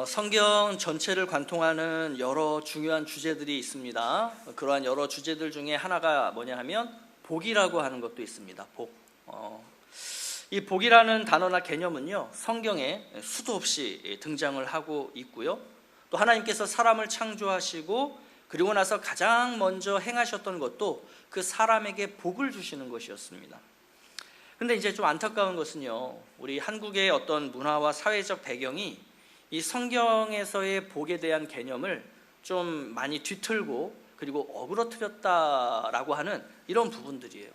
성경 전체를 관통하는 여러 중요한 주제들이 있습니다. 그러한 여러 주제들 중에 하나가 뭐냐 하면 복이라고 하는 것도 있습니다. 복. 이 복이라는 단어나 개념은요, 성경에 수도 없이 등장을 하고 있고요. 또 하나님께서 사람을 창조하시고 그리고 나서 가장 먼저 행하셨던 것도 그 사람에게 복을 주시는 것이었습니다. 근데 이제 좀 안타까운 것은요, 우리 한국의 어떤 문화와 사회적 배경이 이 성경에서의 복에 대한 개념을 좀 많이 뒤틀고 그리고 어그러뜨렸다라고 하는 이런 부분들이에요.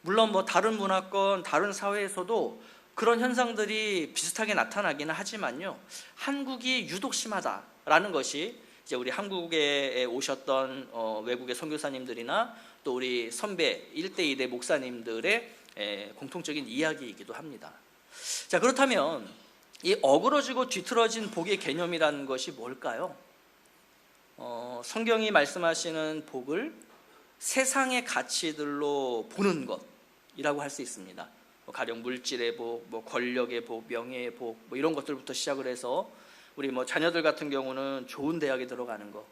물론 뭐 다른 문화권, 다른 사회에서도 그런 현상들이 비슷하게 나타나기는 하지만요, 한국이 유독 심하다라는 것이 이제 우리 한국에 오셨던 외국의 선교사님들이나 또 우리 선배 1대 2대 목사님들의 공통적인 이야기이기도 합니다. 자, 그렇다면 이 어그러지고 뒤틀어진 복의 개념이라는 것이 뭘까요? 성경이 말씀하시는 복을 세상의 가치들로 보는 것이라고 할 수 있습니다. 가령 물질의 복, 권력의 복, 명예의 복, 이런 것들부터 시작을 해서 우리 자녀들 같은 경우는 좋은 대학에 들어가는 것,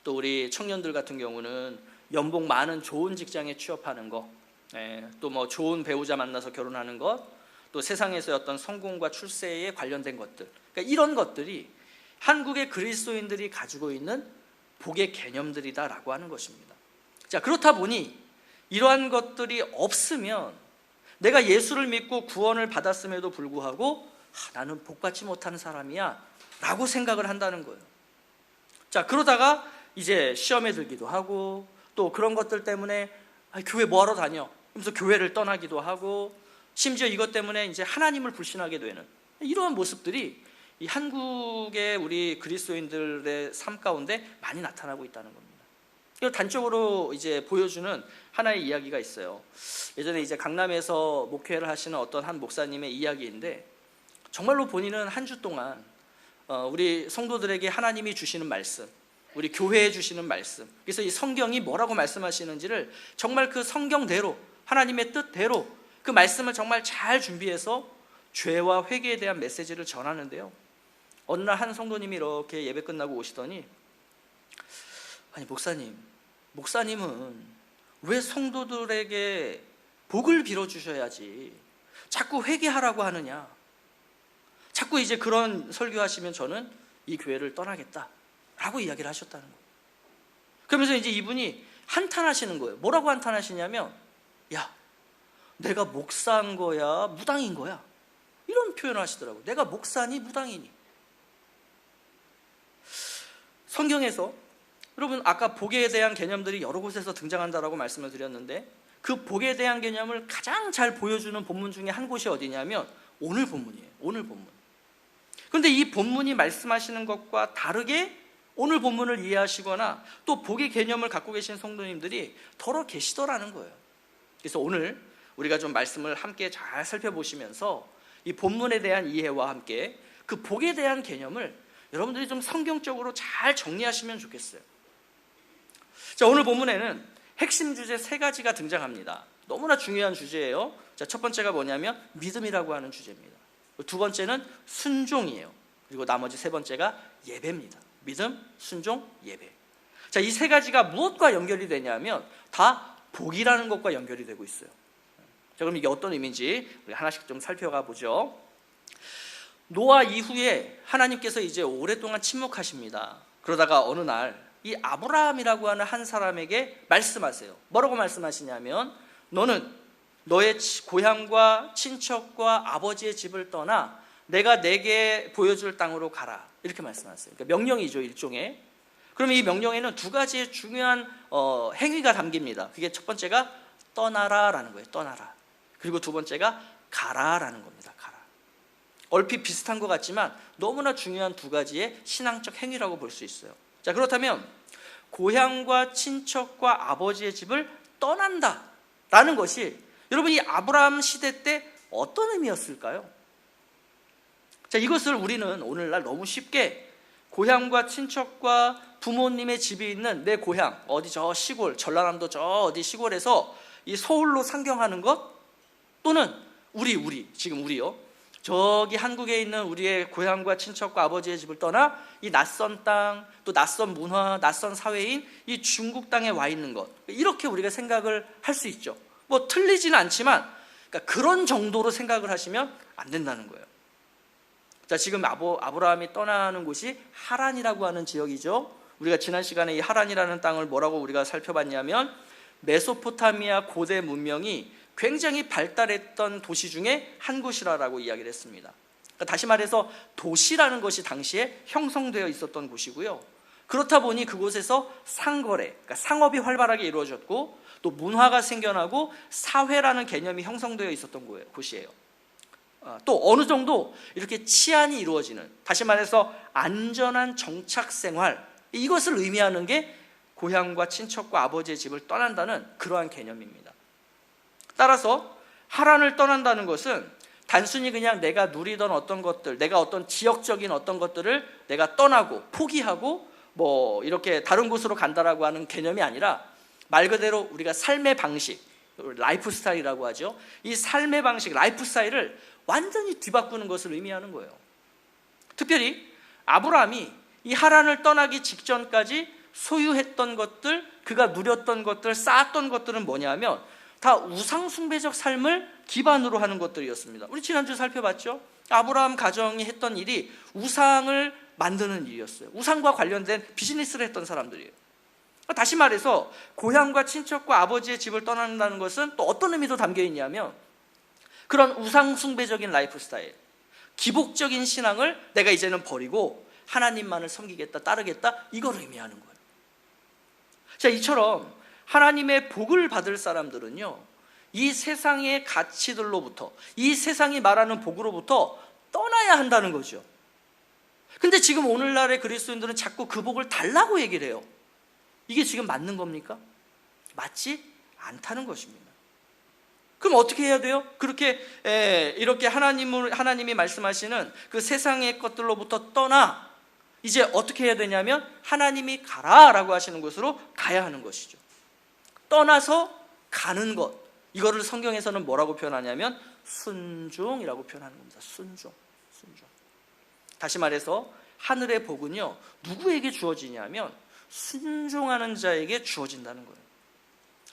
또 우리 청년들 같은 경우는 연봉 많은 좋은 직장에 취업하는 것, 또 좋은 배우자 만나서 결혼하는 것, 또 세상에서의 어떤 성공과 출세에 관련된 것들, 그러니까 이런 것들이 한국의 그리스도인들이 가지고 있는 복의 개념들이다라고 하는 것입니다. 자, 그렇다 보니 이러한 것들이 없으면 내가 예수를 믿고 구원을 받았음에도 불구하고 나는 복받지 못하는 사람이야 라고 생각을 한다는 거예요. 자, 그러다가 이제 시험에 들기도 하고 또 그런 것들 때문에 교회 뭐하러 다녀? 그러면서 교회를 떠나기도 하고 심지어 이것 때문에 이제 하나님을 불신하게 되는 이러한 모습들이 이 한국의 우리 그리스도인들의 삶 가운데 많이 나타나고 있다는 겁니다. 이걸 단적으로 이제 보여주는 하나의 이야기가 있어요. 예전에 이제 강남에서 목회를 하시는 어떤 한 목사님의 이야기인데, 정말로 본인은 한 주 동안 우리 성도들에게 하나님이 주시는 말씀, 우리 교회에 주시는 말씀, 그래서 이 성경이 뭐라고 말씀하시는지를 정말 그 성경대로 하나님의 뜻대로 그 말씀을 정말 잘 준비해서 죄와 회개에 대한 메시지를 전하는데요, 어느 날 한 성도님이 이렇게 예배 끝나고 오시더니, 아니 목사님은 왜 성도들에게 복을 빌어주셔야지 자꾸 회개하라고 하느냐, 자꾸 이제 그런 설교하시면 저는 이 교회를 떠나겠다라고 이야기를 하셨다는 거예요. 그러면서 이제 이분이 한탄하시는 거예요. 뭐라고 한탄하시냐면, 야, 내가 목사인 거야 무당인 거야, 이런 표현을 하시더라고요. 내가 목사니 무당이니. 성경에서 여러분 아까 복에 대한 개념들이 여러 곳에서 등장한다라고 말씀을 드렸는데, 그 복에 대한 개념을 가장 잘 보여주는 본문 중에 한 곳이 어디냐면 오늘 본문이에요. 오늘 본문. 그런데 이 본문이 말씀하시는 것과 다르게 오늘 본문을 이해하시거나 또 복의 개념을 갖고 계신 성도님들이 더러 계시더라는 거예요. 그래서 오늘 우리가 좀 말씀을 함께 잘 살펴보시면서 이 본문에 대한 이해와 함께 그 복에 대한 개념을 여러분들이 좀 성경적으로 잘 정리하시면 좋겠어요. 자, 오늘 본문에는 핵심 주제 3가지가 등장합니다. 너무나 중요한 주제예요. 자, 첫 번째가 뭐냐면 믿음이라고 하는 주제입니다. 두 번째는 순종이에요. 그리고 나머지 3번째가 예배입니다. 믿음, 순종, 예배. 자, 이 3가지가 무엇과 연결이 되냐면 다 복이라는 것과 연결이 되고 있어요. 자, 그럼 이게 어떤 의미인지 우리 하나씩 좀 살펴가 보죠. 노아 이후에 하나님께서 이제 오랫동안 침묵하십니다. 그러다가 어느 날 이 아브라함이라고 하는 한 사람에게 말씀하세요. 뭐라고 말씀하시냐면, 너는 너의 고향과 친척과 아버지의 집을 떠나 내가 내게 보여줄 땅으로 가라, 이렇게 말씀하세요. 그러니까 명령이죠, 일종의. 그러면 이 명령에는 2가지의 중요한 행위가 담깁니다. 그게 첫 번째가 떠나라라는 거예요. 떠나라. 그리고 두 번째가 가라라는 겁니다. 가라. 얼핏 비슷한 것 같지만 너무나 중요한 2가지의 신앙적 행위라고 볼 수 있어요. 자, 그렇다면 고향과 친척과 아버지의 집을 떠난다라는 것이 여러분 이 아브라함 시대 때 어떤 의미였을까요? 자, 이것을 우리는 오늘날 너무 쉽게 고향과 친척과 부모님의 집이 있는 내 고향, 어디 저 시골, 전라남도 저 어디 시골에서 이 서울로 상경하는 것, 또는 지금 우리요, 저기 한국에 있는 우리의 고향과 친척과 아버지의 집을 떠나 이 낯선 땅, 또 낯선 문화, 낯선 사회인 이 중국 땅에 와 있는 것, 이렇게 우리가 생각을 할 수 있죠. 뭐 틀리지는 않지만 그러니까 그런 정도로 생각을 하시면 안 된다는 거예요. 자, 지금 아브라함이 떠나는 곳이 하란이라고 하는 지역이죠. 우리가 지난 시간에 이 하란이라는 땅을 뭐라고 우리가 살펴봤냐면 메소포타미아 고대 문명이 굉장히 발달했던 도시 중에 한 곳이라고 이야기를 했습니다. 그러니까 다시 말해서 도시라는 것이 당시에 형성되어 있었던 곳이고요. 그렇다 보니 그곳에서 상거래, 그러니까 상업이 활발하게 이루어졌고 또 문화가 생겨나고 사회라는 개념이 형성되어 있었던 곳이에요. 또 어느 정도 이렇게 치안이 이루어지는, 다시 말해서 안전한 정착 생활, 이것을 의미하는 게 고향과 친척과 아버지의 집을 떠난다는 그러한 개념입니다. 따라서 하란을 떠난다는 것은 단순히 그냥 내가 누리던 어떤 것들, 내가 어떤 지역적인 어떤 것들을 내가 떠나고 포기하고 뭐 이렇게 다른 곳으로 간다라고 하는 개념이 아니라 말 그대로 우리가 삶의 방식, 라이프 스타일이라고 하죠. 이 삶의 방식, 라이프 스타일을 완전히 뒤바꾸는 것을 의미하는 거예요. 특별히 아브라함이 이 하란을 떠나기 직전까지 소유했던 것들, 그가 누렸던 것들, 쌓았던 것들은 뭐냐면 다 우상숭배적 삶을 기반으로 하는 것들이었습니다. 우리 지난주 살펴봤죠. 아브라함 가정이 했던 일이 우상을 만드는 일이었어요. 우상과 관련된 비즈니스를 했던 사람들이에요. 다시 말해서 고향과 친척과 아버지의 집을 떠난다는 것은 또 어떤 의미도 담겨 있냐면 그런 우상숭배적인 라이프 스타일, 기복적인 신앙을 내가 이제는 버리고 하나님만을 섬기겠다, 따르겠다, 이걸 의미하는 거예요. 자, 이처럼 하나님의 복을 받을 사람들은요, 이 세상의 가치들로부터, 이 세상이 말하는 복으로부터 떠나야 한다는 거죠. 근데 지금 오늘날의 그리스도인들은 자꾸 그 복을 달라고 얘기를 해요. 이게 지금 맞는 겁니까? 맞지 않다는 것입니다. 그럼 어떻게 해야 돼요? 그렇게 이렇게 하나님이 말씀하시는 그 세상의 것들로부터 떠나 이제 어떻게 해야 되냐면 하나님이 가라라고 하시는 곳으로 가야 하는 것이죠. 떠나서 가는 것, 이거를 성경에서는 뭐라고 표현하냐면 순종이라고 표현하는 겁니다. 순종. 다시 말해서 하늘의 복은요, 누구에게 주어지냐면 순종하는 자에게 주어진다는 거예요.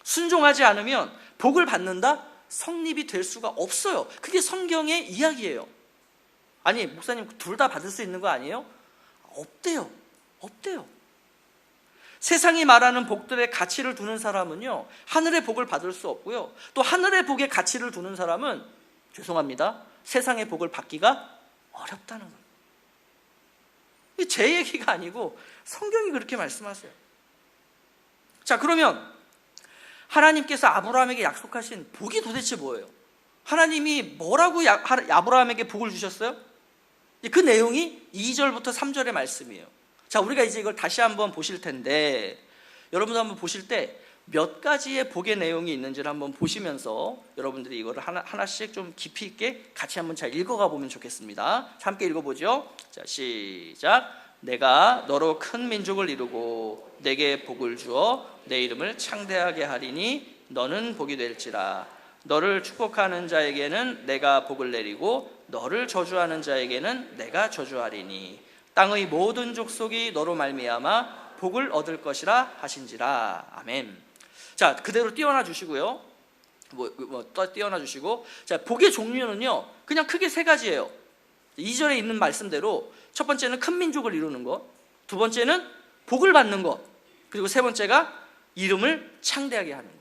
순종하지 않으면 복을 받는다? 성립이 될 수가 없어요. 그게 성경의 이야기예요. 아니, 목사님 둘 다 받을 수 있는 거 아니에요? 없대요. 세상이 말하는 복들의 가치를 두는 사람은요, 하늘의 복을 받을 수 없고요, 또 하늘의 복의 가치를 두는 사람은 죄송합니다, 세상의 복을 받기가 어렵다는 거예요. 제 얘기가 아니고 성경이 그렇게 말씀하세요. 자, 그러면 하나님께서 아브라함에게 약속하신 복이 도대체 뭐예요? 하나님이 뭐라고 아브라함에게 복을 주셨어요? 그 내용이 2절부터 3절의 말씀이에요. 자, 우리가 이제 이걸 다시 한번 보실 텐데, 여러분도 한번 보실 때 몇 가지의 복의 내용이 있는지를 한번 보시면서 여러분들이 이거를 하나씩 좀 깊이 있게 같이 한번 잘 읽어가 보면 좋겠습니다. 자, 함께 읽어보죠. 자, 시작. 내가 너로 큰 민족을 이루고 내게 복을 주어 내 이름을 창대하게 하리니 너는 복이 될지라. 너를 축복하는 자에게는 내가 복을 내리고 너를 저주하는 자에게는 내가 저주하리니 땅의 모든 족속이 너로 말미암아 복을 얻을 것이라 하신지라. 아멘. 자, 그대로 띄워놔 주시고요. 띄워놔 주시고, 자, 복의 종류는요, 그냥 크게 세 가지예요. 2절에 있는 말씀대로 첫 번째는 큰 민족을 이루는 것, 두 번째는 복을 받는 것, 그리고 세 번째가 이름을 창대하게 하는 것.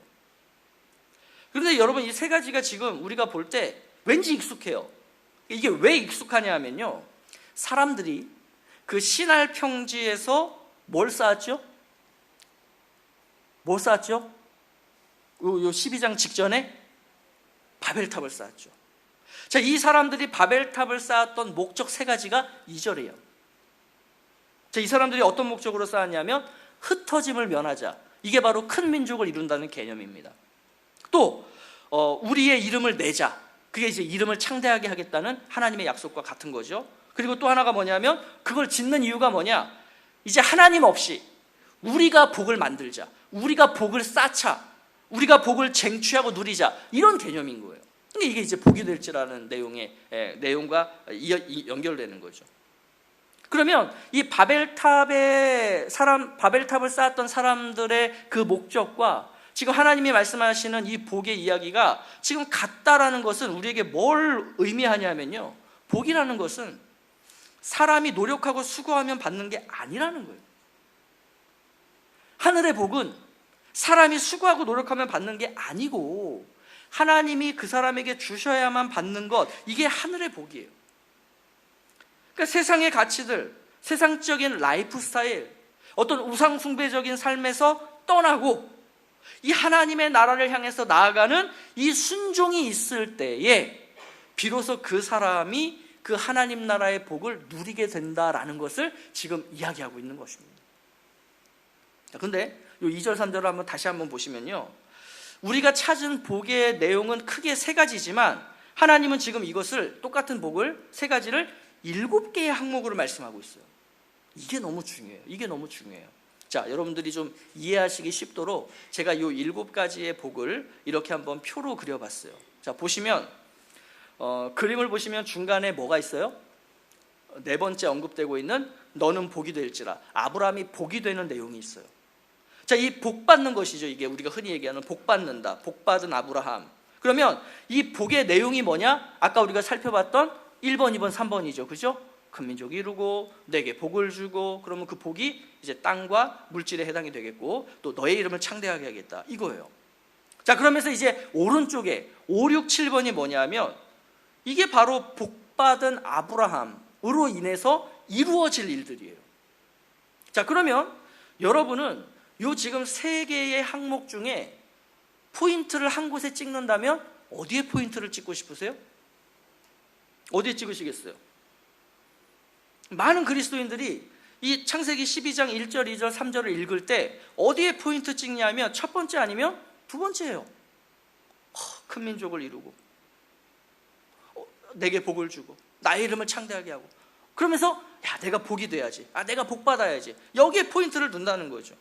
그런데 여러분, 이 세 가지가 지금 우리가 볼 때 왠지 익숙해요. 이게 왜 익숙하냐 하면요, 사람들이 그 신할 평지에서 뭘 쌓았죠? 뭐 쌓았죠? 요 12장 직전에 바벨탑을 쌓았죠. 자, 이 사람들이 바벨탑을 쌓았던 목적 세 가지가 2절이에요. 자, 이 사람들이 어떤 목적으로 쌓았냐면 흩어짐을 면하자. 이게 바로 큰 민족을 이룬다는 개념입니다. 또 우리의 이름을 내자. 그게 이제 이름을 창대하게 하겠다는 하나님의 약속과 같은 거죠. 그리고 또 하나가 뭐냐면 그걸 짓는 이유가 뭐냐? 이제 하나님 없이 우리가 복을 만들자. 우리가 복을 쌓자. 우리가 복을 쟁취하고 누리자. 이런 개념인 거예요. 근데 이게 이제 복이 될지라는 내용의 내용과 연결되는 거죠. 그러면 이 바벨탑을 쌓았던 사람들의 그 목적과 지금 하나님이 말씀하시는 이 복의 이야기가 지금 같다라는 것은 우리에게 뭘 의미하냐면요, 복이라는 것은 사람이 노력하고 수고하면 받는 게 아니라는 거예요. 하늘의 복은 사람이 수고하고 노력하면 받는 게 아니고 하나님이 그 사람에게 주셔야만 받는 것, 이게 하늘의 복이에요. 그러니까 세상의 가치들, 세상적인 라이프 스타일, 어떤 우상 숭배적인 삶에서 떠나고 이 하나님의 나라를 향해서 나아가는 이 순종이 있을 때에 비로소 그 사람이 그 하나님 나라의 복을 누리게 된다라는 것을 지금 이야기하고 있는 것입니다. 그런데 이 2절 3절을 한번 다시 한번 보시면요, 우리가 찾은 복의 내용은 크게 세 가지지만 하나님은 지금 이것을, 똑같은 복을 세 가지를 7개의 항목으로 말씀하고 있어요. 이게 너무 중요해요. 이게 너무 중요해요. 자, 여러분들이 좀 이해하시기 쉽도록 제가 이 7가지의 복을 이렇게 한번 표로 그려봤어요. 자, 보시면 그림을 보시면 중간에 뭐가 있어요? 네 번째 언급되고 있는 너는 복이 될지라, 아브라함이 복이 되는 내용이 있어요. 자, 이 복 받는 것이죠. 이게 우리가 흔히 얘기하는 복 받는다, 복 받은 아브라함. 그러면 이 복의 내용이 뭐냐? 아까 우리가 살펴봤던 1번, 2번, 3번이죠. 그죠? 큰 민족 이루고 내게 복을 주고, 그러면 그 복이 이제 땅과 물질에 해당이 되겠고, 또 너의 이름을 창대하게 하겠다, 이거예요. 자, 그러면서 이제 오른쪽에 5, 6, 7번이 뭐냐면 이게 바로 복 받은 아브라함으로 인해서 이루어질 일들이에요. 자, 그러면 여러분은 요 지금 세 개의 항목 중에 포인트를 한 곳에 찍는다면 어디에 포인트를 찍고 싶으세요? 어디에 찍으시겠어요? 많은 그리스도인들이 이 창세기 12장 1절, 2절, 3절을 읽을 때 어디에 포인트 찍냐면 첫 번째 아니면 두 번째예요. 큰 민족을 이루고 내게 복을 주고 나의 이름을 창대하게 하고, 그러면서 야, 내가 복이 돼야지, 내가 복 받아야지, 여기에 포인트를 둔다는 거죠.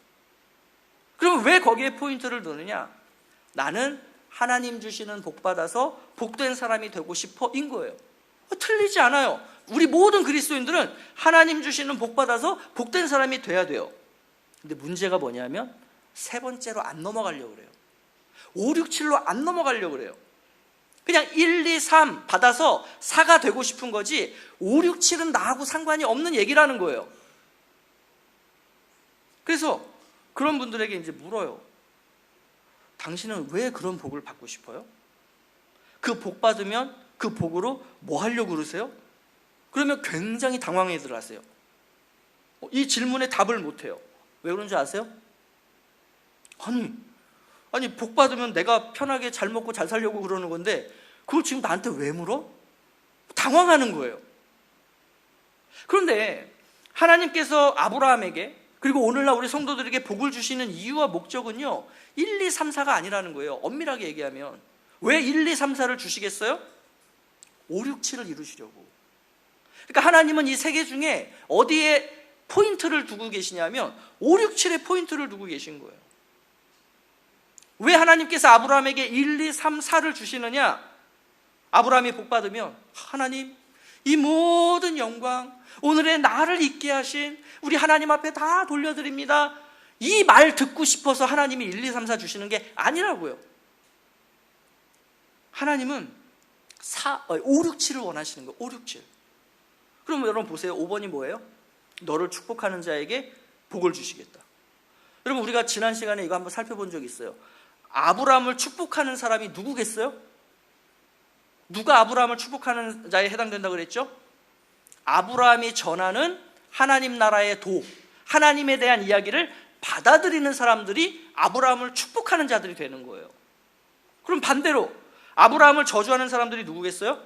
그럼 왜 거기에 포인트를 두느냐? 나는 하나님 주시는 복 받아서 복된 사람이 되고 싶어, 인 거예요. 틀리지 않아요. 우리 모든 그리스도인들은 하나님 주시는 복 받아서 복된 사람이 돼야 돼요. 근데 문제가 뭐냐면 세 번째로 안 넘어가려고 그래요. 5, 6, 7로 안 넘어가려고 그래요. 그냥 1, 2, 3 받아서 4가 되고 싶은 거지 5, 6, 7은 나하고 상관이 없는 얘기라는 거예요. 그래서 그런 분들에게 이제 물어요. 당신은 왜 그런 복을 받고 싶어요? 그 복 받으면 그 복으로 뭐 하려고 그러세요? 그러면 굉장히 당황해들 하세요. 이 질문에 답을 못해요. 왜 그런 줄 아세요? 아니 복 받으면 내가 편하게 잘 먹고 잘 살려고 그러는 건데 그걸 지금 나한테 왜 물어? 당황하는 거예요. 그런데 하나님께서 아브라함에게, 그리고 오늘날 우리 성도들에게 복을 주시는 이유와 목적은요 1, 2, 3, 4가 아니라는 거예요. 엄밀하게 얘기하면 왜 1, 2, 3, 4를 주시겠어요? 5, 6, 7을 이루시려고. 그러니까 하나님은 이 세 개 중에 어디에 포인트를 두고 계시냐면 5, 6, 7에 포인트를 두고 계신 거예요. 왜 하나님께서 아브라함에게 1, 2, 3, 4를 주시느냐? 아브라함이 복 받으면 하나님, 이 모든 영광, 오늘의 나를 있게 하신 우리 하나님 앞에 다 돌려드립니다, 이 말 듣고 싶어서 하나님이 1, 2, 3, 4 주시는 게 아니라고요. 하나님은 5, 6, 7을 원하시는 거예요. 5, 6, 7. 그럼 여러분 보세요. 5번이 뭐예요? 너를 축복하는 자에게 복을 주시겠다. 여러분, 우리가 지난 시간에 이거 한번 살펴본 적이 있어요. 아브라함을 축복하는 사람이 누구겠어요? 누가 아브라함을 축복하는 자에 해당된다고 그랬죠? 아브라함이 전하는 하나님 나라의 도, 하나님에 대한 이야기를 받아들이는 사람들이 아브라함을 축복하는 자들이 되는 거예요. 그럼 반대로 아브라함을 저주하는 사람들이 누구겠어요?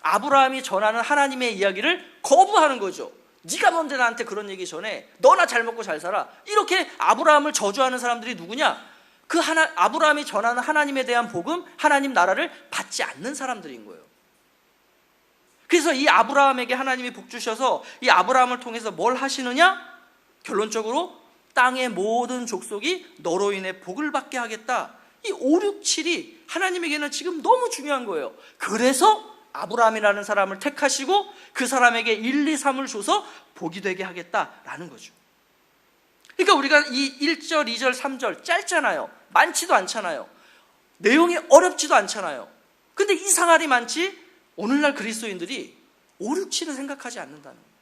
아브라함이 전하는 하나님의 이야기를 거부하는 거죠. 네가 뭔데 나한테 그런 얘기 전해, 너나 잘 먹고 잘 살아, 이렇게 아브라함을 저주하는 사람들이 누구냐? 아브라함이 전하는 하나님에 대한 복음, 하나님 나라를 받지 않는 사람들인 거예요. 그래서 이 아브라함에게 하나님이 복 주셔서 이 아브라함을 통해서 뭘 하시느냐? 결론적으로 땅의 모든 족속이 너로 인해 복을 받게 하겠다, 이 5, 6, 7이 하나님에게는 지금 너무 중요한 거예요. 그래서 아브라함이라는 사람을 택하시고 그 사람에게 1, 2, 3을 줘서 복이 되게 하겠다라는 거죠. 그러니까 우리가 이 1절, 2절, 3절 짧잖아요. 많지도 않잖아요. 내용이 어렵지도 않잖아요. 근데 이상할이 많지 오늘날 그리스도인들이 5, 6, 7을 생각하지 않는다는 거예요.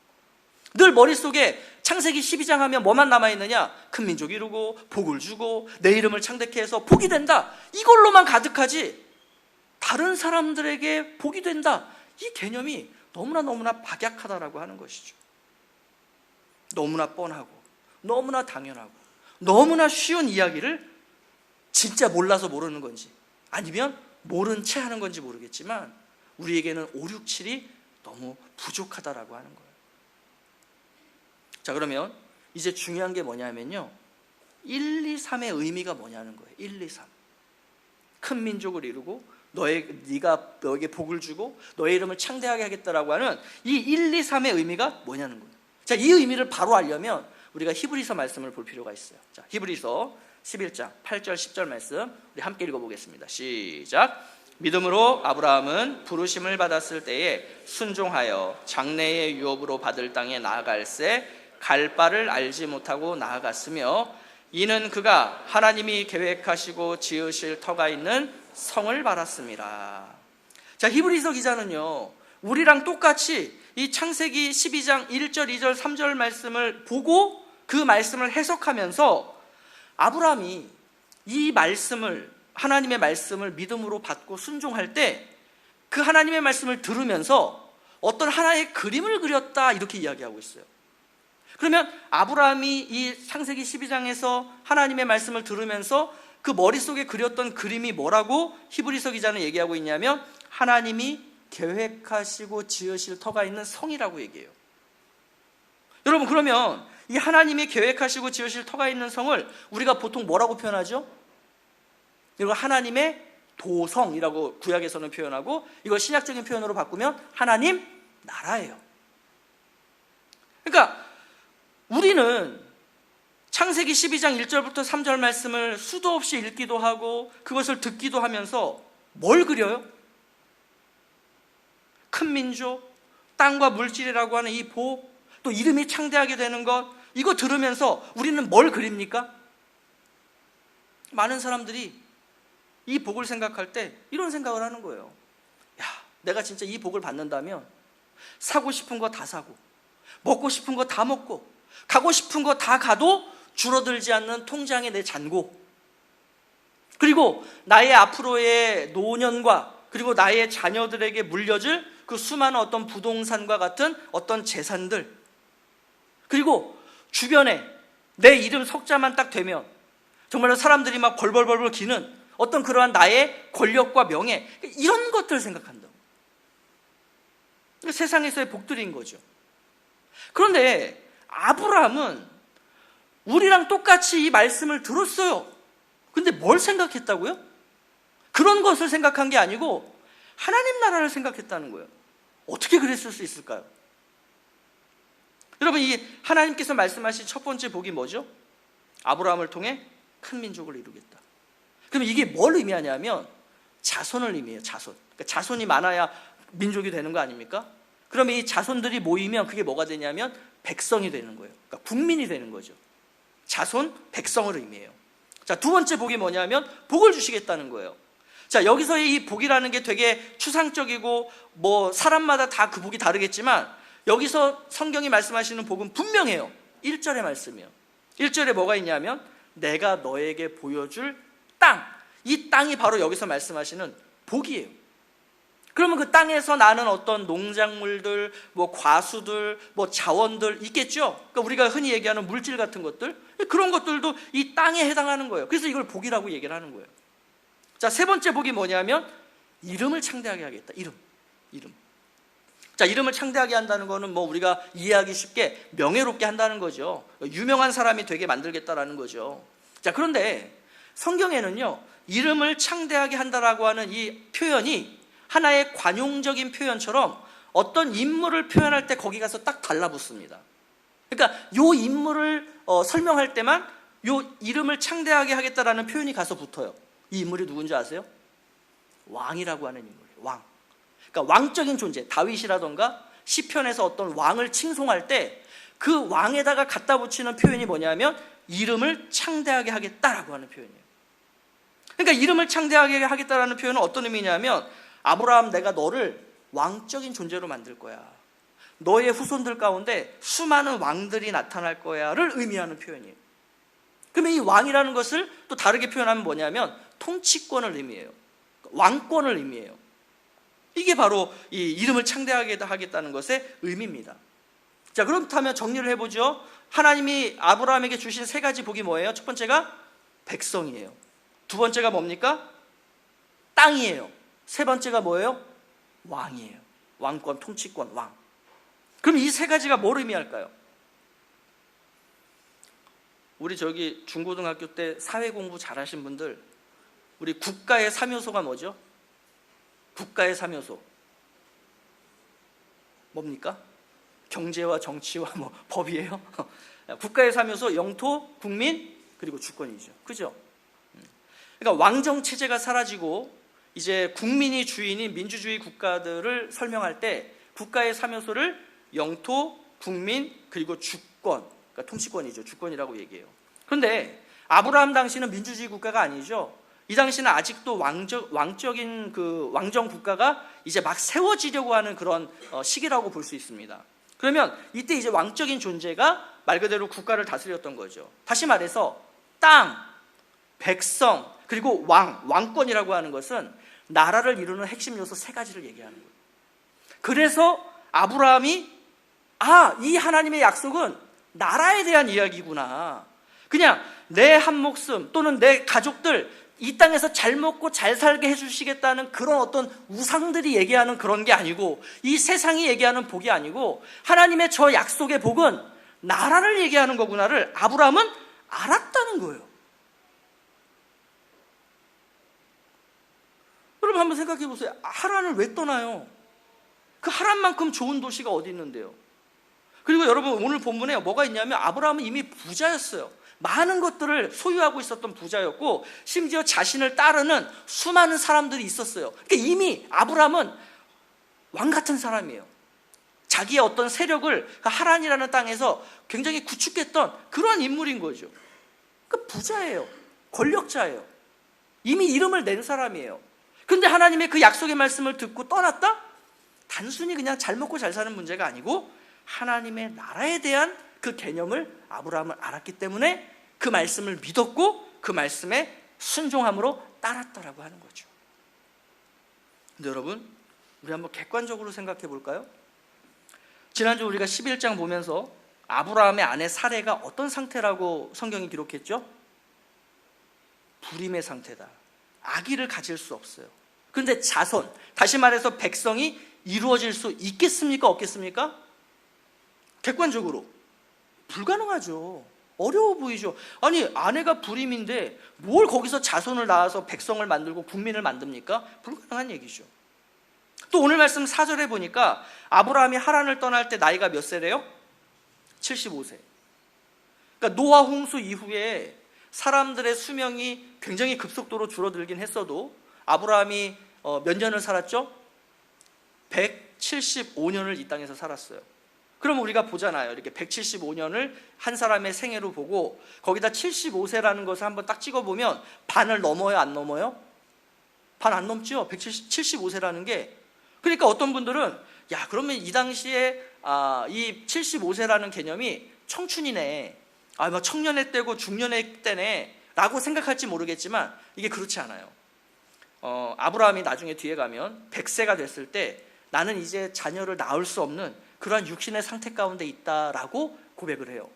늘 머릿속에 창세기 12장 하면 뭐만 남아있느냐? 큰 민족 이루고 복을 주고 내 이름을 창대케 해서 복이 된다, 이걸로만 가득하지 다른 사람들에게 복이 된다, 이 개념이 너무나 박약하다라고 하는 것이죠. 너무나 뻔하고 너무나 당연하고 너무나 쉬운 이야기를 진짜 몰라서 모르는 건지 아니면 모른 채 하는 건지 모르겠지만 우리에게는 5, 6, 7이 너무 부족하다라고 하는 거예요. 자, 그러면 이제 중요한 게 뭐냐면요, 1, 2, 3의 의미가 뭐냐는 거예요. 1, 2, 3. 큰 민족을 이루고 네가 너에게 복을 주고 너의 이름을 창대하게 하겠다라고 하는 이 1, 2, 3의 의미가 뭐냐는 거예요. 자, 이 의미를 바로 알려면 우리가 히브리서 말씀을 볼 필요가 있어요. 자, 히브리서 11장 8절 10절 말씀 우리 함께 읽어보겠습니다. 시작. 믿음으로 아브라함은 부르심을 받았을 때에 순종하여 장래의 유업으로 받을 땅에 나아갈새 갈 바를 알지 못하고 나아갔으며 이는 그가 하나님이 계획하시고 지으실 터가 있는 성을 바랐습니다. 자, 히브리서 기자는요, 우리랑 똑같이 이 창세기 12장 1절, 2절, 3절 말씀을 보고 그 말씀을 해석하면서 아브라함이 이 말씀을, 하나님의 말씀을 믿음으로 받고 순종할 때 그 하나님의 말씀을 들으면서 어떤 하나의 그림을 그렸다, 이렇게 이야기하고 있어요. 그러면 아브라함이 이 창세기 12장에서 하나님의 말씀을 들으면서 그 머릿속에 그렸던 그림이 뭐라고 히브리서 기자는 얘기하고 있냐면 하나님이 계획하시고 지으실 터가 있는 성이라고 얘기해요. 여러분, 그러면 이 하나님이 계획하시고 지으실 터가 있는 성을 우리가 보통 뭐라고 표현하죠? 이걸 하나님의 도성이라고 구약에서는 표현하고 이걸 신약적인 표현으로 바꾸면 하나님 나라예요. 그러니까 우리는 창세기 12장 1절부터 3절 말씀을 수도 없이 읽기도 하고 그것을 듣기도 하면서 뭘 그려요? 큰 민족, 땅과 물질이라고 하는 이 복, 또 이름이 창대하게 되는 것, 이거 들으면서 우리는 뭘 그립니까? 많은 사람들이 이 복을 생각할 때 이런 생각을 하는 거예요. 야, 내가 진짜 이 복을 받는다면 사고 싶은 거 다 사고 먹고 싶은 거 다 먹고 가고 싶은 거 다 가도 줄어들지 않는 통장의 내 잔고, 그리고 나의 앞으로의 노년과 그리고 나의 자녀들에게 물려줄 그 수많은 어떤 부동산과 같은 어떤 재산들, 그리고 주변에 내 이름 석자만 딱 되면 정말로 사람들이 막 벌벌벌 기는 어떤 그러한 나의 권력과 명예, 이런 것들을 생각한다고. 세상에서의 복들인 거죠. 그런데 아브라함은 우리랑 똑같이 이 말씀을 들었어요. 근데 뭘 생각했다고요? 그런 것을 생각한 게 아니고 하나님 나라를 생각했다는 거예요. 어떻게 그랬을 수 있을까요? 여러분, 이 하나님께서 말씀하신 첫 번째 복이 뭐죠? 아브라함을 통해 큰 민족을 이루겠다. 그럼 이게 뭘 의미하냐면 자손을 의미해요. 자손. 그러니까 자손이 많아야 민족이 되는 거 아닙니까? 그러면 이 자손들이 모이면 그게 뭐가 되냐면 백성이 되는 거예요. 그러니까 국민이 되는 거죠. 자손, 백성을 의미해요. 자, 두 번째 복이 뭐냐면 복을 주시겠다는 거예요. 자, 여기서의 이 복이라는 게 되게 추상적이고 뭐 사람마다 다 그 복이 다르겠지만 여기서 성경이 말씀하시는 복은 분명해요. 1절의 말씀이에요. 1절에 뭐가 있냐면 내가 너에게 보여줄 땅, 이 땅이 바로 여기서 말씀하시는 복이에요. 그러면 그 땅에서 나는 어떤 농작물들, 뭐 과수들, 뭐 자원들 있겠죠. 그러니까 우리가 흔히 얘기하는 물질 같은 것들, 그런 것들도 이 땅에 해당하는 거예요. 그래서 이걸 복이라고 얘기를 하는 거예요. 자, 세 번째 복이 뭐냐면 이름을 창대하게 하겠다. 이름. 자, 이름을 창대하게 한다는 거는 뭐 우리가 이해하기 쉽게 명예롭게 한다는 거죠. 유명한 사람이 되게 만들겠다라는 거죠. 자, 그런데 성경에는요, 이름을 창대하게 한다라고 하는 이 표현이 하나의 관용적인 표현처럼 어떤 인물을 표현할 때 거기 가서 딱 달라붙습니다. 그러니까 요 인물을 설명할 때만 요 이름을 창대하게 하겠다라는 표현이 가서 붙어요. 이 인물이 누군지 아세요? 왕이라고 하는 인물이에요. 왕. 그러니까 왕적인 존재. 다윗이라던가 시편에서 어떤 왕을 칭송할 때 그 왕에다가 갖다 붙이는 표현이 뭐냐면 이름을 창대하게 하겠다라고 하는 표현이에요. 그러니까 이름을 창대하게 하겠다라는 표현은 어떤 의미냐면 아브라함, 내가 너를 왕적인 존재로 만들 거야. 너의 후손들 가운데 수많은 왕들이 나타날 거야를 의미하는 표현이에요. 그러면 이 왕이라는 것을 또 다르게 표현하면 뭐냐면 통치권을 의미해요. 왕권을 의미해요. 이게 바로 이 이름을 창대하게 하겠다는 것의 의미입니다. 자, 그렇다면 정리를 해보죠. 하나님이 아브라함에게 주신 세 가지 복이 뭐예요? 첫 번째가 백성이에요. 두 번째가 뭡니까? 땅이에요. 세 번째가 뭐예요? 왕이에요. 왕권, 통치권, 왕. 그럼 이 세 가지가 뭘 의미할까요? 우리 저기 중고등학교 때 사회 공부 잘하신 분들, 우리 국가의 3요소가 뭐죠? 국가의 3요소 뭡니까? 경제와 정치와 뭐 법이에요? 국가의 3요소 영토, 국민, 그리고 주권이죠. 그죠? 그러니까 왕정 체제가 사라지고 이제 국민이 주인인 민주주의 국가들을 설명할 때 국가의 3요소를 영토, 국민, 그리고 주권, 그러니까 통치권이죠. 주권이라고 얘기해요. 그런데 아브라함 당시는 민주주의 국가가 아니죠. 이 당시는 아직도 왕적인 그 왕정 국가가 이제 막 세워지려고 하는 그런 시기라고 볼 수 있습니다. 그러면 이때 이제 왕적인 존재가 말 그대로 국가를 다스렸던 거죠. 다시 말해서 땅, 백성, 그리고 왕권이라고 하는 것은 나라를 이루는 핵심 요소 세 가지를 얘기하는 거예요. 그래서 아브라함이 이 하나님의 약속은 나라에 대한 이야기구나. 그냥 내 한 목숨 또는 내 가족들 이 땅에서 잘 먹고 잘 살게 해주시겠다는 그런 어떤 우상들이 얘기하는 그런 게 아니고, 이 세상이 얘기하는 복이 아니고 하나님의 저 약속의 복은 나라를 얘기하는 거구나를 아브라함은 알았다는 거예요. 여러분 한번 생각해 보세요. 하란을 왜 떠나요? 그 하란만큼 좋은 도시가 어디 있는데요? 그리고 여러분 오늘 본문에 뭐가 있냐면 아브라함은 이미 부자였어요. 많은 것들을 소유하고 있었던 부자였고 심지어 자신을 따르는 수많은 사람들이 있었어요. 그러니까 이미 아브라함은 왕 같은 사람이에요. 자기의 어떤 세력을 하란이라는 땅에서 굉장히 구축했던 그런 인물인 거죠. 그러니까 부자예요. 권력자예요. 이미 이름을 낸 사람이에요. 그런데 하나님의 그 약속의 말씀을 듣고 떠났다? 단순히 그냥 잘 먹고 잘 사는 문제가 아니고 하나님의 나라에 대한 그 개념을 아브라함은 알았기 때문에 그 말씀을 믿었고 그 말씀에 순종함으로 따랐다라고 하는 거죠. 근데 여러분, 우리 한번 객관적으로 생각해 볼까요? 지난주 우리가 11장 보면서 아브라함의 아내 사레가 어떤 상태라고 성경이 기록했죠? 불임의 상태다. 아기를 가질 수 없어요. 그런데 자손, 다시 말해서 백성이 이루어질 수 있겠습니까? 없겠습니까? 객관적으로 불가능하죠. 어려워 보이죠. 아니 아내가 불임인데 뭘 거기서 자손을 낳아서 백성을 만들고 국민을 만듭니까? 불가능한 얘기죠. 또 오늘 말씀 4절에 보니까 아브라함이 하란을 떠날 때 나이가 몇 세래요? 75세. 그러니까 노아 홍수 이후에 사람들의 수명이 굉장히 급속도로 줄어들긴 했어도 아브라함이 몇 년을 살았죠? 175년을 이 땅에서 살았어요. 그럼 우리가 보잖아요. 이렇게 175년을 한 사람의 생애로 보고 거기다 75세라는 것을 한번 딱 찍어보면 반을 넘어요? 안 넘어요? 반 안 넘죠? 75세라는 게. 그러니까 어떤 분들은 야 그러면 이 당시에 이 75세라는 개념이 청춘이네, 뭐 청년의 때고 중년의 때네 라고 생각할지 모르겠지만 이게 그렇지 않아요. 아브라함이 나중에 뒤에 가면 100세가 됐을 때 나는 이제 자녀를 낳을 수 없는 그러한 육신의 상태 가운데 있다라고 고백을 해요.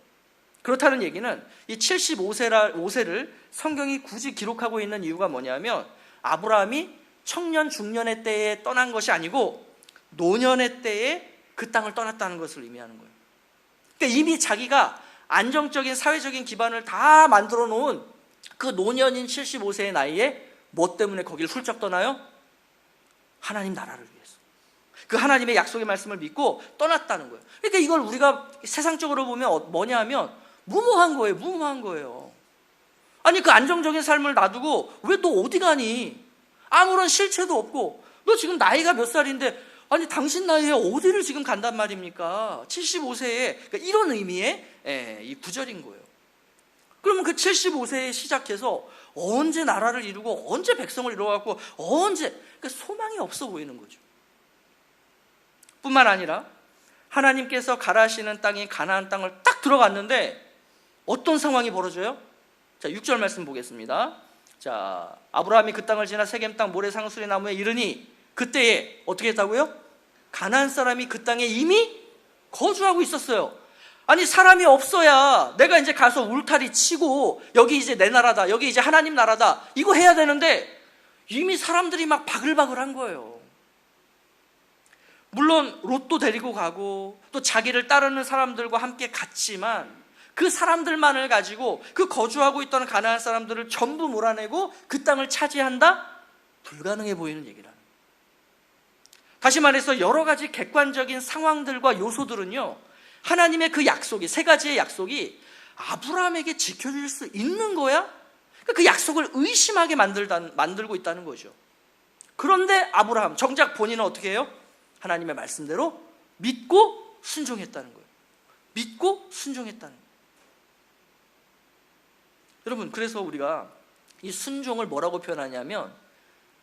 그렇다는 얘기는 이 75세를 성경이 굳이 기록하고 있는 이유가 뭐냐면 아브라함이 청년 중년의 때에 떠난 것이 아니고 노년의 때에 그 땅을 떠났다는 것을 의미하는 거예요. 그러니까 이미 자기가 안정적인 사회적인 기반을 다 만들어 놓은 그 노년인 75세의 나이에 뭐 때문에 거기를 훌쩍 떠나요? 하나님 나라를 위해서. 그 하나님의 약속의 말씀을 믿고 떠났다는 거예요. 그러니까 이걸 우리가 세상적으로 보면 뭐냐 하면 무모한 거예요. 무모한 거예요. 아니 그 안정적인 삶을 놔두고 왜 너 어디 가니? 아무런 실체도 없고 너 지금 나이가 몇 살인데 아니 당신 나이에 어디를 지금 간단 말입니까? 75세에 그러니까 이런 의미의 이 구절인 거예요. 그러면 그 75세에 시작해서 언제 나라를 이루고 언제 백성을 이루어갖고 언제 그러니까 소망이 없어 보이는 거죠. 뿐만 아니라 하나님께서 가라시는 땅인 가나안 땅을 딱 들어갔는데 어떤 상황이 벌어져요? 자, 6절 말씀 보겠습니다. 자, 아브라함이 그 땅을 지나 세겜 땅 모래 상수리 나무에 이르니 그때에 어떻게 했다고요? 가나안 사람이 그 땅에 이미 거주하고 있었어요. 아니 사람이 없어야 내가 이제 가서 울타리 치고 여기 이제 내 나라다, 여기 이제 하나님 나라다 이거 해야 되는데 이미 사람들이 막 바글바글한 거예요. 물론 롯도 데리고 가고 또 자기를 따르는 사람들과 함께 갔지만 그 사람들만을 가지고 그 거주하고 있던 가나안 사람들을 전부 몰아내고 그 땅을 차지한다? 불가능해 보이는 얘기라는 거예요. 다시 말해서 여러 가지 객관적인 상황들과 요소들은요, 하나님의 그 약속이, 세 가지의 약속이 아브라함에게 지켜질 수 있는 거야? 그 약속을 의심하게 만들고 있다는 거죠. 그런데 아브라함, 정작 본인은 어떻게 해요? 하나님의 말씀대로 믿고 순종했다는 거예요. 믿고 순종했다는 거예요. 여러분, 그래서 우리가 이 순종을 뭐라고 표현하냐면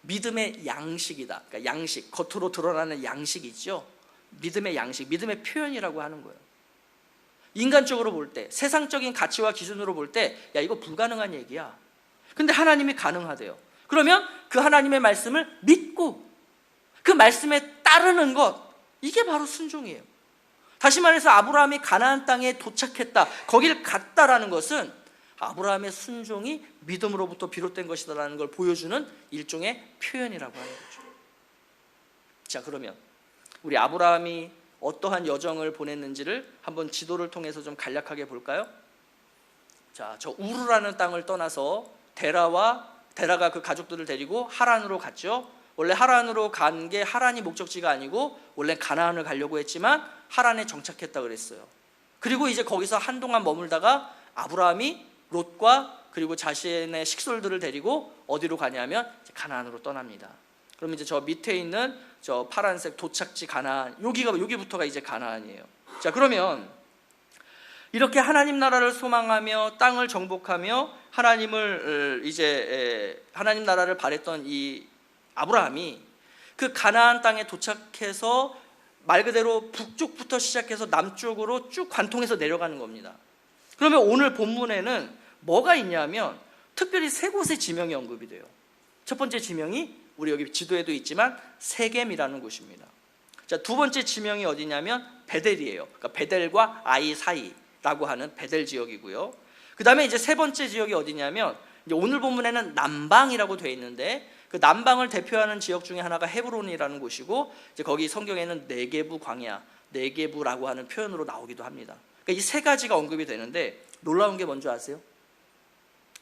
믿음의 양식이다. 그러니까 양식, 겉으로 드러나는 양식이 있죠. 믿음의 양식, 믿음의 표현이라고 하는 거예요. 인간적으로 볼 때, 세상적인 가치와 기준으로 볼 때, 야, 이거 불가능한 얘기야. 근데 하나님이 가능하대요. 그러면 그 하나님의 말씀을 믿고 그 말씀에 따르는 것, 이게 바로 순종이에요. 다시 말해서 아브라함이 가나안 땅에 도착했다, 거길 갔다라는 것은 아브라함의 순종이 믿음으로부터 비롯된 것이다라는 걸 보여주는 일종의 표현이라고 하는 거죠. 자, 그러면 우리 아브라함이 어떠한 여정을 보냈는지를 한번 지도를 통해서 좀 간략하게 볼까요? 자, 저 우르라는 땅을 떠나서 데라가 그 가족들을 데리고 하란으로 갔죠. 원래 하란으로 간 게 하란이 목적지가 아니고 원래 가나안을 가려고 했지만 하란에 정착했다 그랬어요. 그리고 이제 거기서 한동안 머물다가 아브라함이 롯과 그리고 자신의 식솔들을 데리고 어디로 가냐면 가나안으로 떠납니다. 그럼 이제 저 밑에 있는 저 파란색 도착지 가나안, 여기부터가 이제 가나안이에요. 자, 그러면 이렇게 하나님 나라를 소망하며 땅을 정복하며 하나님 나라를 바랬던 이 아브라함이 그 가나안 땅에 도착해서 말 그대로 북쪽부터 시작해서 남쪽으로 쭉 관통해서 내려가는 겁니다. 그러면 오늘 본문에는 뭐가 있냐면 특별히 세 곳의 지명이 언급이 돼요. 첫 번째 지명이 우리 여기 지도에도 있지만 세겜이라는 곳입니다. 자, 두 번째 지명이 어디냐면 베델이에요. 그러니까 베델과 아이 사이라고 하는 베델 지역이고요. 그 다음에 이제 세 번째 지역이 어디냐면 이제 오늘 본문에는 남방이라고 되어 있는데 그 남방을 대표하는 지역 중에 하나가 헤브론이라는 곳이고 이제 거기 성경에는 네게부 광야, 네게부라고 하는 표현으로 나오기도 합니다. 그러니까 이 세 가지가 언급이 되는데 놀라운 게 뭔지 아세요?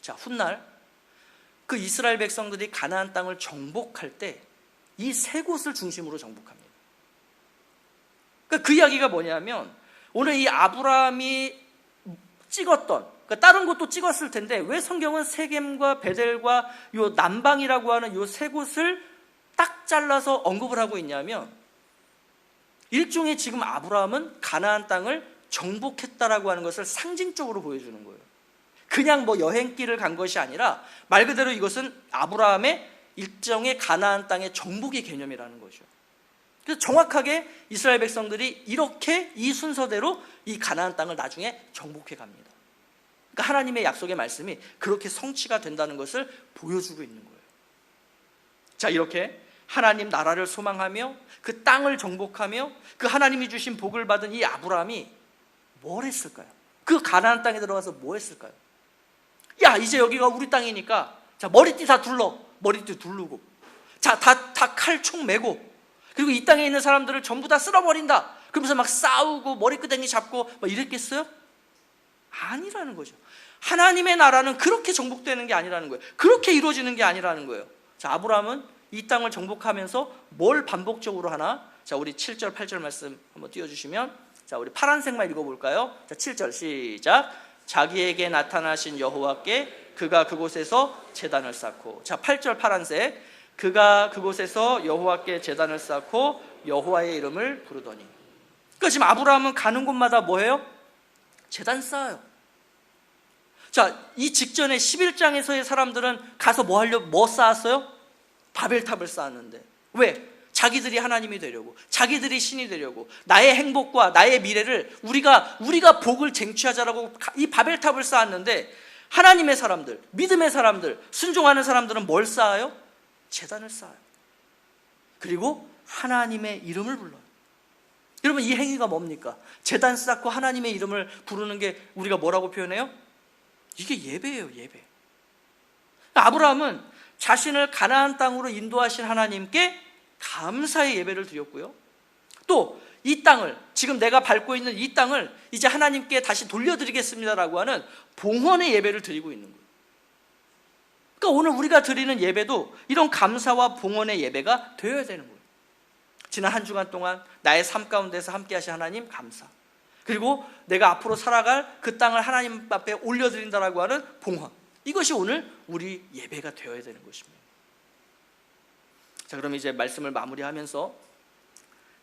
자, 훗날 그 이스라엘 백성들이 가나안 땅을 정복할 때 이 세 곳을 중심으로 정복합니다. 그러니까 그 이야기가 뭐냐면 오늘 이 아브라함이 찍었던, 그러니까 다른 곳도 찍었을 텐데 왜 성경은 세겜과 베델과 요 남방이라고 하는 요 세 곳을 딱 잘라서 언급을 하고 있냐면 일종의 지금 아브라함은 가나안 땅을 정복했다라고 하는 것을 상징적으로 보여주는 거예요. 그냥 뭐 여행길을 간 것이 아니라 말 그대로 이것은 아브라함의 일정의 가나안 땅의 정복의 개념이라는 거죠. 그래서 정확하게 이스라엘 백성들이 이렇게 이 순서대로 이 가나안 땅을 나중에 정복해 갑니다. 그러니까 하나님의 약속의 말씀이 그렇게 성취가 된다는 것을 보여주고 있는 거예요. 자, 이렇게 하나님 나라를 소망하며 그 땅을 정복하며 그 하나님이 주신 복을 받은 이 아브라함이 뭘 했을까요? 그 가나안 땅에 들어가서 뭐 했을까요? 야, 이제 여기가 우리 땅이니까 자, 머리띠 다 머리띠 두르고 자, 다 칼 총 메고 그리고 이 땅에 있는 사람들을 전부 다 쓸어버린다. 그러면서 막 싸우고 머리끄댕이 잡고 막 이랬겠어요? 아니라는 거죠. 하나님의 나라는 그렇게 정복되는 게 아니라는 거예요. 그렇게 이루어지는 게 아니라는 거예요. 자, 아브라함은 이 땅을 정복하면서 뭘 반복적으로 하나? 자, 우리 7절 8절 말씀 한번 띄워주시면 자, 우리 파란색만 읽어볼까요? 자, 7절 시작. 자기에게 나타나신 여호와께 그가 그곳에서 제단을 쌓고, 자 8절 파란색, 그가 그곳에서 여호와께 제단을 쌓고 여호와의 이름을 부르더니. 그러니까 지금 아브라함은 가는 곳마다 뭐해요? 제단 쌓아요. 자, 이 직전에 11장에서의 사람들은 가서 뭐 쌓았어요? 바벨탑을 쌓았는데. 왜? 자기들이 하나님이 되려고, 자기들이 신이 되려고, 나의 행복과 나의 미래를 우리가 복을 쟁취하자라고 이 바벨탑을 쌓았는데, 하나님의 사람들, 믿음의 사람들, 순종하는 사람들은 뭘 쌓아요? 제단을 쌓아요. 그리고 하나님의 이름을 불러요. 여러분, 이 행위가 뭡니까? 제단 쌓고 하나님의 이름을 부르는 게 우리가 뭐라고 표현해요? 이게 예배예요, 예배. 아브라함은 자신을 가나안 땅으로 인도하신 하나님께 감사의 예배를 드렸고요, 또 이 땅을, 지금 내가 밟고 있는 이 땅을 이제 하나님께 다시 돌려드리겠습니다라고 하는 봉헌의 예배를 드리고 있는 거예요. 그러니까 오늘 우리가 드리는 예배도 이런 감사와 봉헌의 예배가 되어야 되는 거예요. 지난 한 주간 동안 나의 삶 가운데서 함께 하신 하나님 감사, 그리고 내가 앞으로 살아갈 그 땅을 하나님 앞에 올려드린다라고 하는 봉헌, 이것이 오늘 우리 예배가 되어야 되는 것입니다. 자, 그럼 이제 말씀을 마무리하면서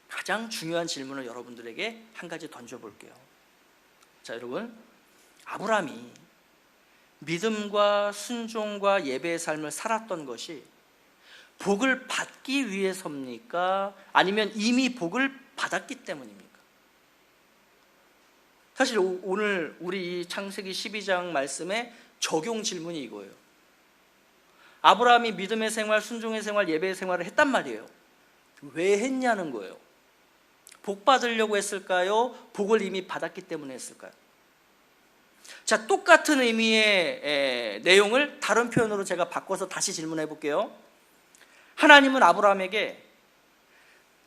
가장 중요한 질문을 여러분들에게 한 가지 던져볼게요. 자, 여러분, 아브라함이 믿음과 순종과 예배의 삶을 살았던 것이 복을 받기 위해서입니까? 아니면 이미 복을 받았기 때문입니까? 사실 오늘 우리 이 창세기 12장 말씀의 적용 질문이 이거예요. 아브라함이 믿음의 생활, 순종의 생활, 예배의 생활을 했단 말이에요. 왜 했냐는 거예요. 복 받으려고 했을까요? 복을 이미 받았기 때문에 했을까요? 자, 똑같은 의미의 내용을 다른 표현으로 제가 바꿔서 다시 질문해 볼게요. 하나님은 아브라함에게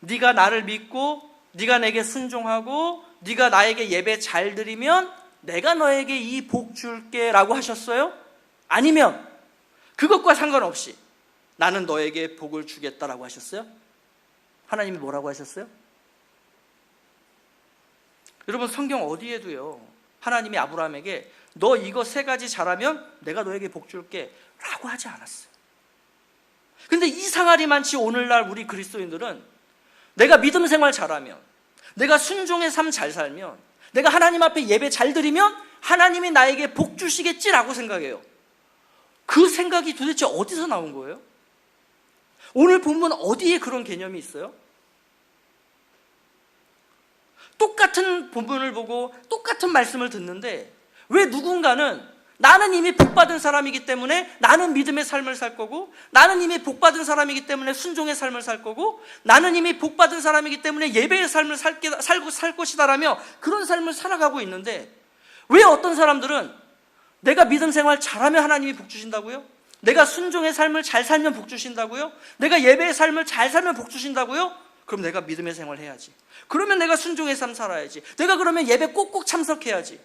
네가 나를 믿고 네가 내게 순종하고 네가 나에게 예배 잘 드리면 내가 너에게 이 복 줄게 라고 하셨어요? 아니면 그것과 상관없이 나는 너에게 복을 주겠다라고 하셨어요? 하나님이 뭐라고 하셨어요? 여러분, 성경 어디에도요, 하나님이 아브라함에게 너 이거 세 가지 잘하면 내가 너에게 복 줄게 라고 하지 않았어요. 근데 이상하리 많지 오늘날 우리 그리스도인들은 내가 믿음 생활 잘하면, 내가 순종의 삶 잘 살면, 내가 하나님 앞에 예배 잘 드리면 하나님이 나에게 복 주시겠지라고 생각해요. 그 생각이 도대체 어디서 나온 거예요? 오늘 본문 어디에 그런 개념이 있어요? 똑같은 본문을 보고 똑같은 말씀을 듣는데 왜 누군가는 나는 이미 복받은 사람이기 때문에 나는 믿음의 삶을 살 거고, 나는 이미 복받은 사람이기 때문에 순종의 삶을 살 거고, 나는 이미 복받은 사람이기 때문에 예배의 삶을 살 것이다라며 그런 삶을 살아가고 있는데, 왜 어떤 사람들은 내가 믿음 생활 잘하면 하나님이 복 주신다고요? 내가 순종의 삶을 잘 살면 복 주신다고요? 내가 예배의 삶을 잘 살면 복 주신다고요? 그럼 내가 믿음의 생활 해야지. 그러면 내가 순종의 삶 살아야지. 내가 그러면 예배 꼭꼭 참석해야지.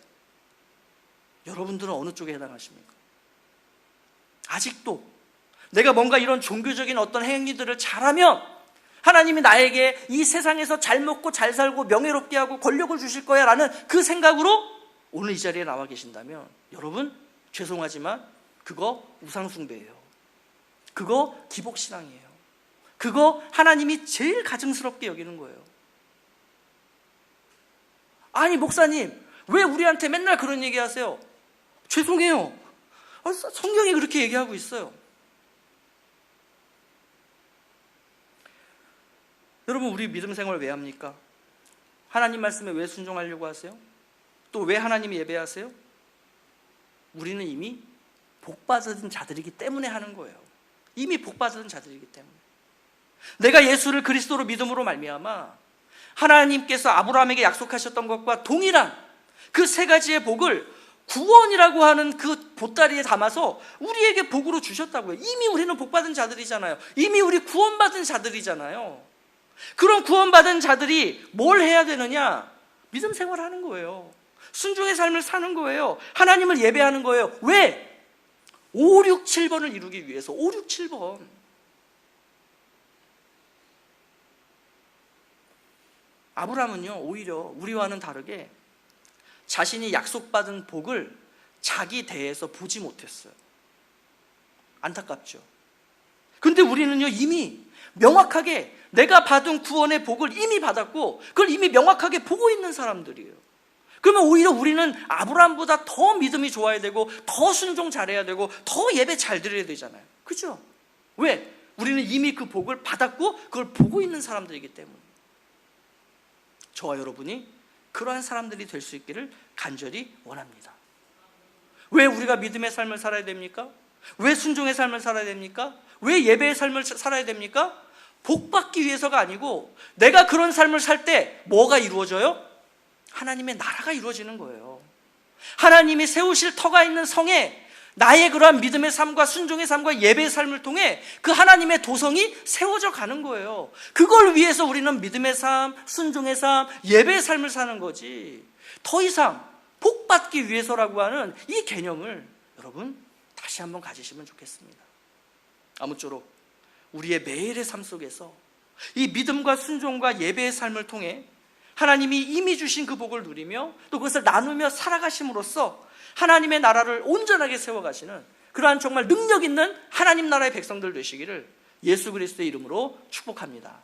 여러분들은 어느 쪽에 해당하십니까? 아직도 내가 뭔가 이런 종교적인 어떤 행위들을 잘하면 하나님이 나에게 이 세상에서 잘 먹고 잘 살고 명예롭게 하고 권력을 주실 거야 라는 그 생각으로 오늘 이 자리에 나와 계신다면, 여러분 죄송하지만 그거 우상숭배예요. 그거 기복신앙이에요. 그거 하나님이 제일 가증스럽게 여기는 거예요. 아니 목사님, 왜 우리한테 맨날 그런 얘기 하세요? 죄송해요. 성경이 그렇게 얘기하고 있어요. 여러분, 우리 믿음 생활 왜 합니까? 하나님 말씀에 왜 순종하려고 하세요? 또 왜 하나님 예배하세요? 우리는 이미 복받은 자들이기 때문에 하는 거예요. 이미 복받은 자들이기 때문에. 내가 예수를 그리스도로 믿음으로 말미암아 하나님께서 아브라함에게 약속하셨던 것과 동일한 그 세 가지의 복을 구원이라고 하는 그 보따리에 담아서 우리에게 복으로 주셨다고요. 이미 우리는 복받은 자들이잖아요. 이미 우리 구원받은 자들이잖아요. 그런 구원받은 자들이 뭘 해야 되느냐? 믿음 생활하는 거예요. 순종의 삶을 사는 거예요. 하나님을 예배하는 거예요. 왜? 5, 6, 7번을 이루기 위해서. 5, 6, 7번. 아브라함은요, 오히려 우리와는 다르게 자신이 약속받은 복을 자기 대에서 보지 못했어요. 안타깝죠. 근데 우리는요, 이미 명확하게 내가 받은 구원의 복을 이미 받았고 그걸 이미 명확하게 보고 있는 사람들이에요. 그러면 오히려 우리는 아브라함보다 더 믿음이 좋아야 되고 더 순종 잘해야 되고 더 예배 잘 드려야 되잖아요. 그죠? 왜? 우리는 이미 그 복을 받았고 그걸 보고 있는 사람들이기 때문에. 저와 여러분이 그러한 사람들이 될 수 있기를 간절히 원합니다. 왜 우리가 믿음의 삶을 살아야 됩니까? 왜 순종의 삶을 살아야 됩니까? 왜 예배의 삶을 살아야 됩니까? 복 받기 위해서가 아니고 내가 그런 삶을 살 때 뭐가 이루어져요? 하나님의 나라가 이루어지는 거예요. 하나님이 세우실 터가 있는 성에 나의 그러한 믿음의 삶과 순종의 삶과 예배의 삶을 통해 그 하나님의 도성이 세워져 가는 거예요. 그걸 위해서 우리는 믿음의 삶, 순종의 삶, 예배의 삶을 사는 거지. 더 이상 복 받기 위해서라고 하는 이 개념을 여러분 다시 한번 가지시면 좋겠습니다. 아무쪼록 우리의 매일의 삶 속에서 이 믿음과 순종과 예배의 삶을 통해 하나님이 이미 주신 그 복을 누리며 또 그것을 나누며 살아가심으로써 하나님의 나라를 온전하게 세워가시는 그러한 정말 능력 있는 하나님 나라의 백성들 되시기를 예수 그리스도의 이름으로 축복합니다.